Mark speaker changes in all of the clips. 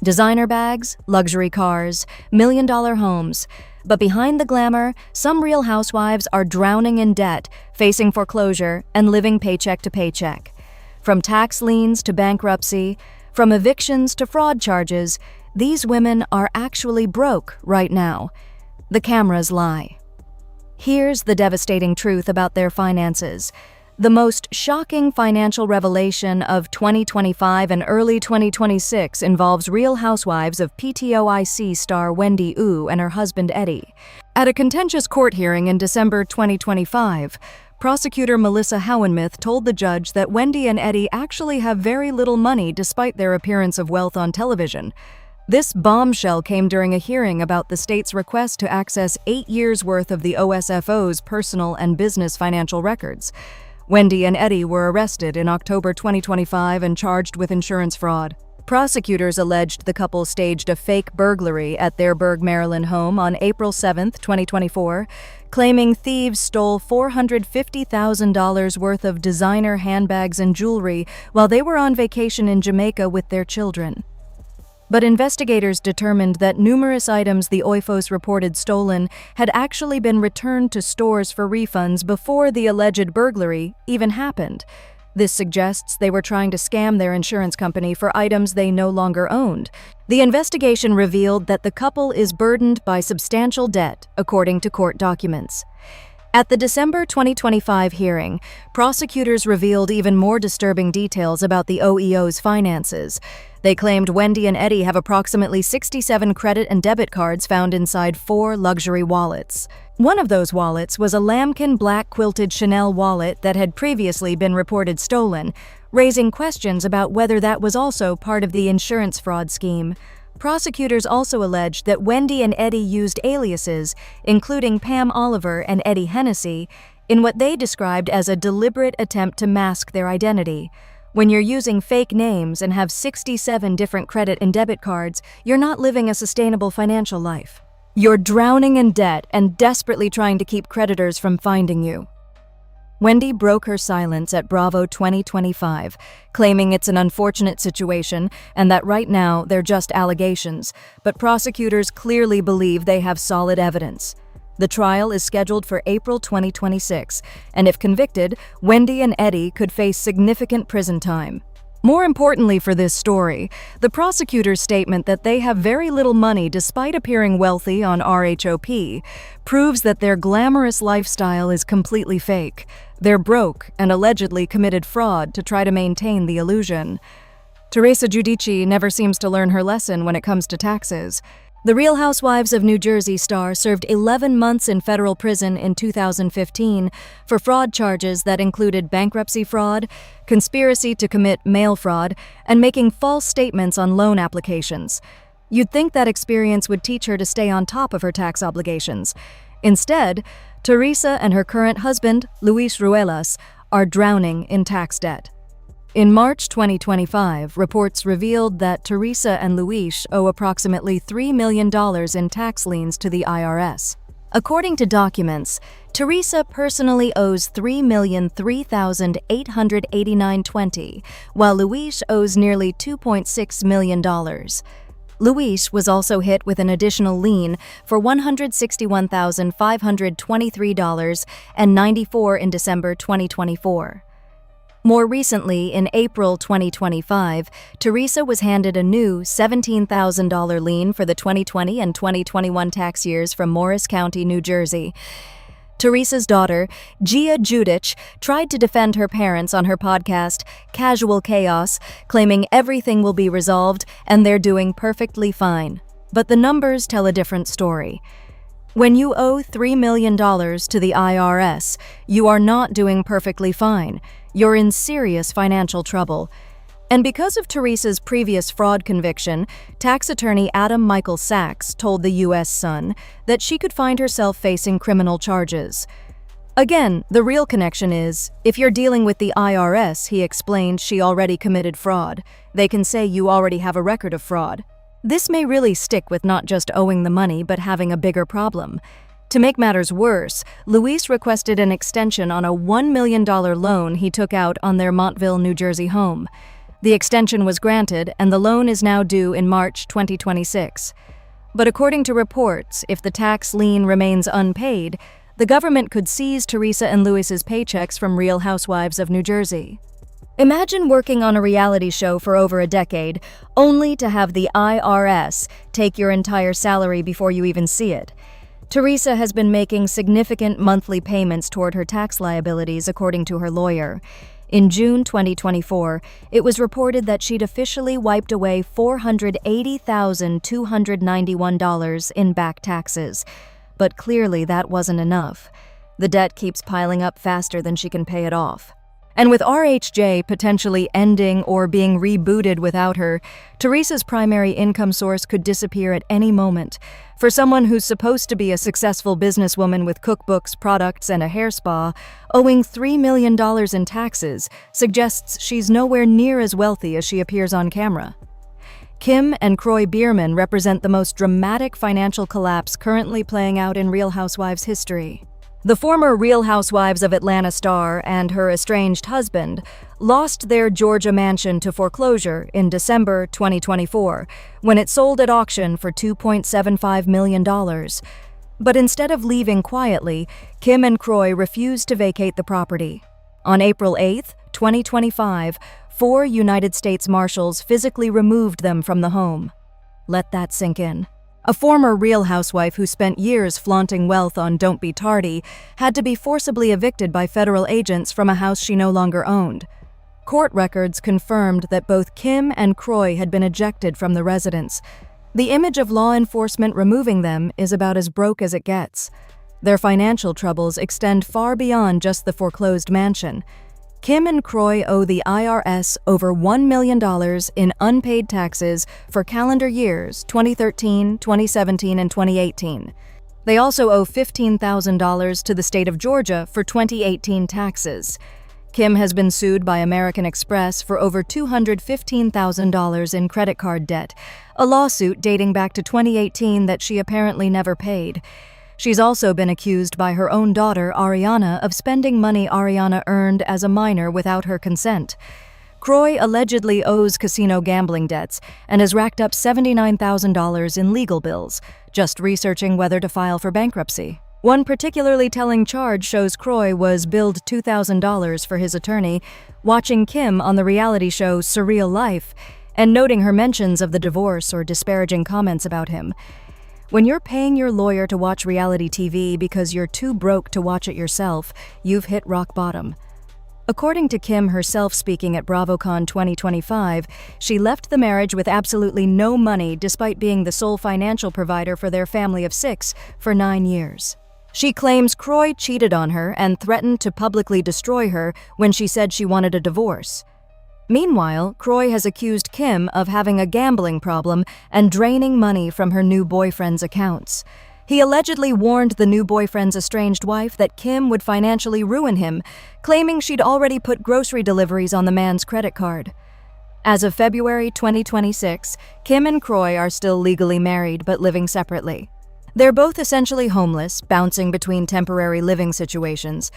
Speaker 1: Designer bags, luxury cars, million-dollar homes. But behind the glamour, some Real Housewives are drowning in debt, facing foreclosure, and living paycheck to paycheck. From tax liens to bankruptcy, from evictions to fraud charges, these women are actually broke right now. The cameras lie. Here's the devastating truth about their finances. The most shocking financial revelation of 2025 and early 2026 involves Real Housewives of PTOIC star Wendy and her husband Eddie. At a contentious court hearing in December 2025, prosecutor Melissa Howenmith told the judge that Wendy and Eddie actually have very little money despite their appearance of wealth on television. This bombshell came during a hearing about the state's request to access 8 years' worth of the OSFO's personal and business financial records. Wendy and Eddie were arrested in October 2025 and charged with insurance fraud. Prosecutors alleged the couple staged a fake burglary at their Berg, Maryland home on April 7, 2024, claiming thieves stole $450,000 worth of designer handbags and jewelry while they were on vacation in Jamaica with their children. But investigators determined that numerous items the Osefos reported stolen had actually been returned to stores for refunds before the alleged burglary even happened. This suggests they were trying to scam their insurance company for items they no longer owned. The investigation revealed that the couple is burdened by substantial debt, according to court documents. At the December 2025 hearing, prosecutors revealed even more disturbing details about the OEO's finances. They claimed Wendy and Eddie have approximately 67 credit and debit cards found inside 4 luxury wallets. One of those wallets was a lambkin black quilted Chanel wallet that had previously been reported stolen, raising questions about whether that was also part of the insurance fraud scheme. Prosecutors also alleged that Wendy and Eddie used aliases, including Pam Oliver and Eddie Hennessy, in what they described as a deliberate attempt to mask their identity. When you're using fake names and have 67 different credit and debit cards, you're not living a sustainable financial life. You're drowning in debt and desperately trying to keep creditors from finding you. Wendy broke her silence at Bravo 2025, claiming it's an unfortunate situation and that right now they're just allegations, but prosecutors clearly believe they have solid evidence. The trial is scheduled for April 2026, and if convicted, Wendy and Eddie could face significant prison time. More importantly for this story, the prosecutor's statement that they have very little money despite appearing wealthy on RHOP proves that their glamorous lifestyle is completely fake. They're broke and allegedly committed fraud to try to maintain the illusion. Teresa Giudice never seems to learn her lesson when it comes to taxes. The Real Housewives of New Jersey star served 11 months in federal prison in 2015 for fraud charges that included bankruptcy fraud, conspiracy to commit mail fraud, and making false statements on loan applications. You'd think that experience would teach her to stay on top of her tax obligations. Instead, Teresa and her current husband, Luis Ruelas, are drowning in tax debt. In March 2025, reports revealed that Teresa and Luis owe approximately $3 million in tax liens to the IRS. According to documents, Teresa personally owes $3,003,889.20, while Luis owes nearly $2.6 million. Luis was also hit with an additional lien for $161,523.94 in December 2024. More recently, in April 2025, Teresa was handed a new $17,000 lien for the 2020 and 2021 tax years from Morris County, New Jersey. Teresa's daughter, Teresa Giudice, tried to defend her parents on her podcast, Casual Chaos, claiming everything will be resolved and they're doing perfectly fine. But the numbers tell a different story. When you owe $3 million to the IRS, you are not doing perfectly fine. You're in serious financial trouble. And because of Teresa's previous fraud conviction, tax attorney Adam Michael Sachs told the U.S. Sun that she could find herself facing criminal charges. Again, the real connection is, if you're dealing with the IRS, he explained, she already committed fraud. They can say you already have a record of fraud. This may really stick with not just owing the money, but having a bigger problem. To make matters worse, Luis requested an extension on a $1 million loan he took out on their Montville, New Jersey home. The extension was granted, and the loan is now due in March 2026. But according to reports, if the tax lien remains unpaid, the government could seize Teresa and Louis's paychecks from Real Housewives of New Jersey. Imagine working on a reality show for over a decade, only to have the IRS take your entire salary before you even see it. Teresa has been making significant monthly payments toward her tax liabilities, according to her lawyer. In June 2024, it was reported that she'd officially wiped away $480,291 in back taxes. But clearly that wasn't enough. The debt keeps piling up faster than she can pay it off. And with RHJ potentially ending or being rebooted without her, Teresa's primary income source could disappear at any moment. For someone who's supposed to be a successful businesswoman with cookbooks, products, and a hair spa, owing $3 million in taxes suggests she's nowhere near as wealthy as she appears on camera. Kim and Croy Beerman represent the most dramatic financial collapse currently playing out in Real Housewives history. The former Real Housewives of Atlanta star and her estranged husband lost their Georgia mansion to foreclosure in December 2024, when it sold at auction for $2.75 million. But instead of leaving quietly, Kim and Croy refused to vacate the property. On April 8, 2025, 4 United States Marshals physically removed them from the home. Let that sink in. A former Real Housewife who spent years flaunting wealth on Don't Be Tardy had to be forcibly evicted by federal agents from a house she no longer owned. Court records confirmed that both Kim and Croy had been ejected from the residence. The image of law enforcement removing them is about as broke as it gets. Their financial troubles extend far beyond just the foreclosed mansion. Kim and Croy owe the IRS over $1 million in unpaid taxes for calendar years 2013, 2017, and 2018. They also owe $15,000 to the state of Georgia for 2018 taxes. Kim has been sued by American Express for over $215,000 in credit card debt, a lawsuit dating back to 2018 that she apparently never paid. She's also been accused by her own daughter, Ariana, of spending money Ariana earned as a minor without her consent. Croy allegedly owes casino gambling debts and has racked up $79,000 in legal bills, just researching whether to file for bankruptcy. One particularly telling charge shows Croy was billed $2,000 for his attorney, watching Kim on the reality show Surreal Life, and noting her mentions of the divorce or disparaging comments about him. When you're paying your lawyer to watch reality TV because you're too broke to watch it yourself, you've hit rock bottom. According to Kim herself speaking at BravoCon 2025, she left the marriage with absolutely no money despite being the sole financial provider for their family of 6 for 9 years. She claims Croy cheated on her and threatened to publicly destroy her when she said she wanted a divorce. Meanwhile, Croy has accused Kim of having a gambling problem and draining money from her new boyfriend's accounts. He allegedly warned the new boyfriend's estranged wife that Kim would financially ruin him, claiming she'd already put grocery deliveries on the man's credit card. As of February 2026, Kim and Croy are still legally married but living separately. They're both essentially homeless, bouncing between temporary living situations.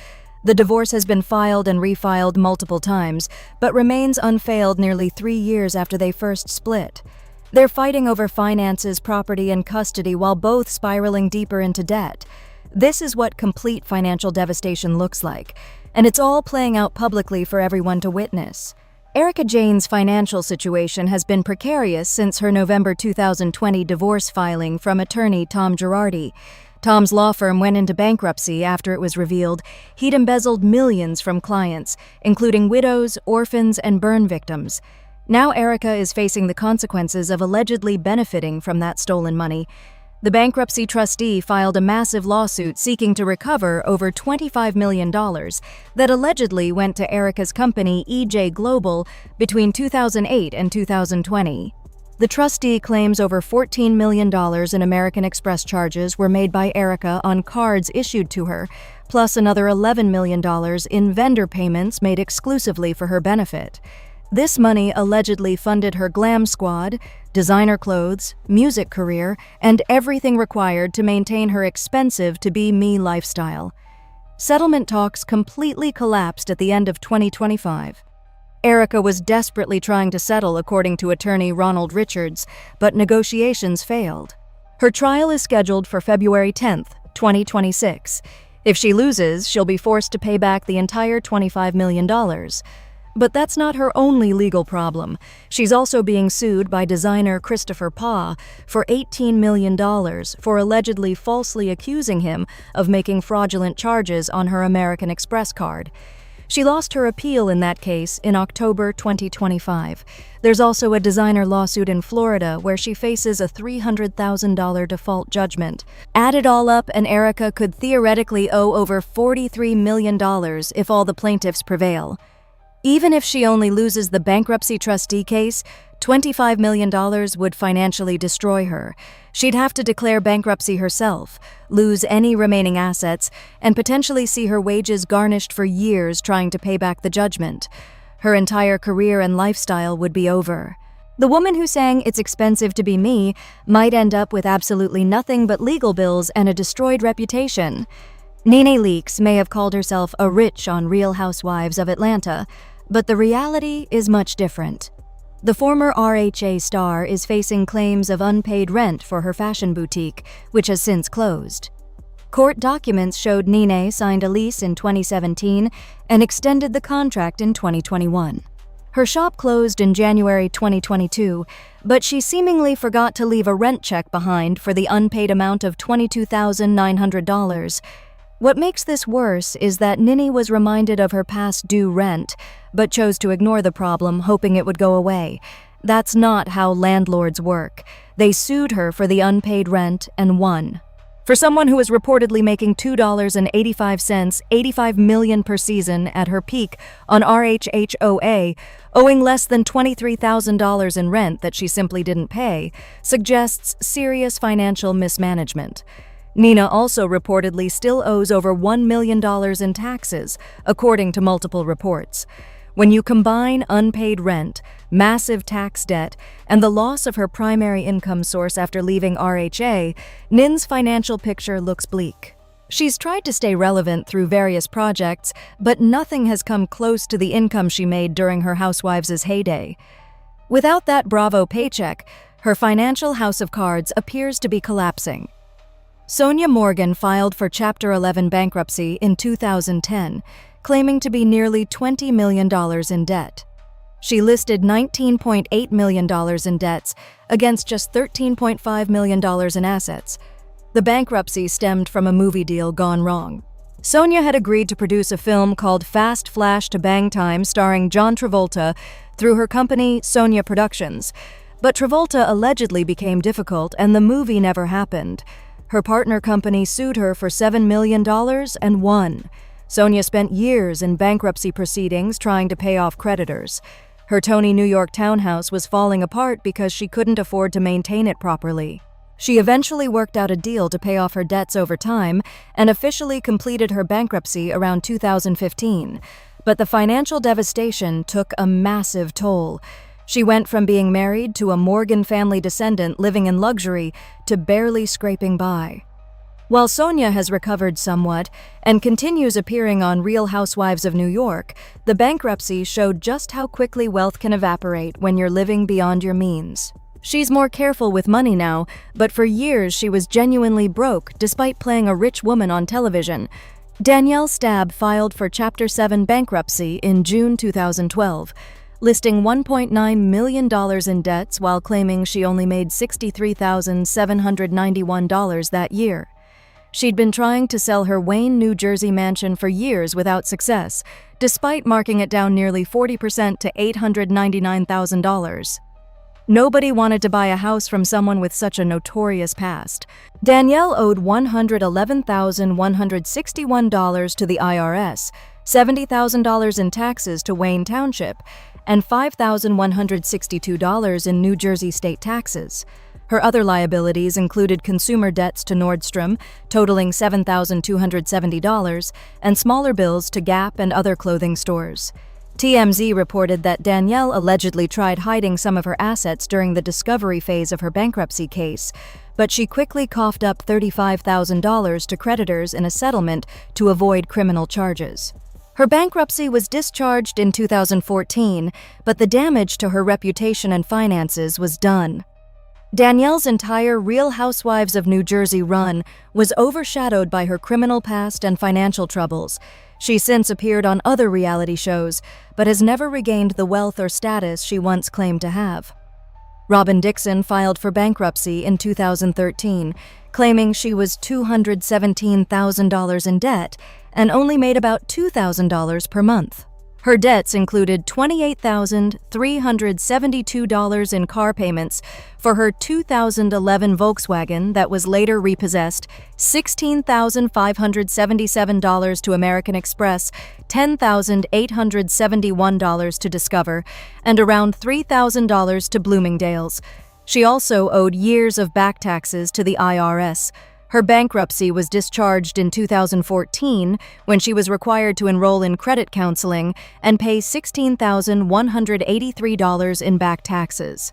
Speaker 1: The divorce has been filed and refiled multiple times, but remains unfailed nearly 3 years after they first split. They're fighting over finances, property, and custody while both spiraling deeper into debt. This is what complete financial devastation looks like, and it's all playing out publicly for everyone to witness. Erika Jayne's financial situation has been precarious since her November 2020 divorce filing from attorney Tom Girardi. Tom's law firm went into bankruptcy after it was revealed he'd embezzled millions from clients, including widows, orphans, and burn victims. Now Erika is facing the consequences of allegedly benefiting from that stolen money. The bankruptcy trustee filed a massive lawsuit seeking to recover over $25 million that allegedly went to Erika's company EJ Global between 2008 and 2020. The trustee claims over $14 million in American Express charges were made by Erika on cards issued to her, plus another $11 million in vendor payments made exclusively for her benefit. This money allegedly funded her glam squad, designer clothes, music career, and everything required to maintain her expensive to-be-me lifestyle. Settlement talks completely collapsed at the end of 2025. Erika was desperately trying to settle, according to attorney Ronald Richards, but negotiations failed. Her trial is scheduled for February 10, 2026. If she loses, she'll be forced to pay back the entire $25 million. But that's not her only legal problem. She's also being sued by designer Christopher Paw for $18 million for allegedly falsely accusing him of making fraudulent charges on her American Express card. She lost her appeal in that case in October 2025. There's also a designer lawsuit in Florida where she faces a $300,000 default judgment. Add it all up, and Erika could theoretically owe over $43 million if all the plaintiffs prevail. Even if she only loses the bankruptcy trustee case, $25 million would financially destroy her. She'd have to declare bankruptcy herself, lose any remaining assets, and potentially see her wages garnished for years trying to pay back the judgment. Her entire career and lifestyle would be over. The woman who sang "It's Expensive to Be Me" might end up with absolutely nothing but legal bills and a destroyed reputation. NeNe Leakes may have called herself a rich on Real Housewives of Atlanta, but the reality is much different. The former RHA star is facing claims of unpaid rent for her fashion boutique, which has since closed. Court documents showed NeNe signed a lease in 2017 and extended the contract in 2021. Her shop closed in January 2022, but she seemingly forgot to leave a rent check behind for the unpaid amount of $22,900. What makes this worse is that NeNe was reminded of her past due rent, but chose to ignore the problem, hoping it would go away. That's not how landlords work. They sued her for the unpaid rent and won. For someone who was reportedly making $2.85, $85 million per season at her peak on RHHOA, owing less than $23,000 in rent that she simply didn't pay, suggests serious financial mismanagement. NeNe also reportedly still owes over $1 million in taxes, according to multiple reports. When you combine unpaid rent, massive tax debt, and the loss of her primary income source after leaving RHA, NeNe's financial picture looks bleak. She's tried to stay relevant through various projects, but nothing has come close to the income she made during her Housewives' heyday. Without that Bravo paycheck, her financial house of cards appears to be collapsing. Sonja Morgan filed for Chapter 11 bankruptcy in 2010, claiming to be nearly $20 million in debt. She listed $19.8 million in debts against just $13.5 million in assets. The bankruptcy stemmed from a movie deal gone wrong. Sonja had agreed to produce a film called Fast Flash to Bang Time starring John Travolta through her company Sonja Productions, but Travolta allegedly became difficult and the movie never happened. Her partner company sued her for $7 million and won. Sonja spent years in bankruptcy proceedings trying to pay off creditors. Her Tony, New York townhouse was falling apart because she couldn't afford to maintain it properly. She eventually worked out a deal to pay off her debts over time and officially completed her bankruptcy around 2015. But the financial devastation took a massive toll. She went from being married to a Morgan family descendant living in luxury to barely scraping by. While Sonja has recovered somewhat and continues appearing on Real Housewives of New York, the bankruptcy showed just how quickly wealth can evaporate when you're living beyond your means. She's more careful with money now, but for years she was genuinely broke despite playing a rich woman on television. Danielle Staub filed for Chapter 7 bankruptcy in June 2012. Listing $1.9 million in debts while claiming she only made $63,791 that year. She'd been trying to sell her Wayne, New Jersey mansion for years without success, despite marking it down nearly 40% to $899,000. Nobody wanted to buy a house from someone with such a notorious past. Danielle owed $111,161 to the IRS, $70,000 in taxes to Wayne Township, and $5,162 in New Jersey state taxes. Her other liabilities included consumer debts to Nordstrom, totaling $7,270, and smaller bills to Gap and other clothing stores. TMZ reported that Danielle allegedly tried hiding some of her assets during the discovery phase of her bankruptcy case, but she quickly coughed up $35,000 to creditors in a settlement to avoid criminal charges. Her bankruptcy was discharged in 2014, but the damage to her reputation and finances was done. Danielle's entire Real Housewives of New Jersey run was overshadowed by her criminal past and financial troubles. She's since appeared on other reality shows, but has never regained the wealth or status she once claimed to have. Robyn Dixon filed for bankruptcy in 2013, claiming she was $217,000 in debt and only made about $2,000 per month. Her debts included $28,372 in car payments for her 2011 Volkswagen that was later repossessed, $16,577 to American Express, $10,871 to Discover, and around $3,000 to Bloomingdale's. She also owed years of back taxes to the IRS. Her bankruptcy was discharged in 2014 when she was required to enroll in credit counseling and pay $16,183 in back taxes.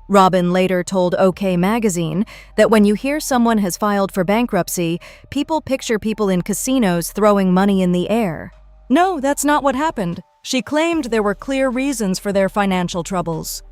Speaker 1: Robyn later told OK Magazine that when you hear someone has filed for bankruptcy, people picture people in casinos throwing money in the air. No, that's not what happened. She claimed there were clear reasons for their financial troubles.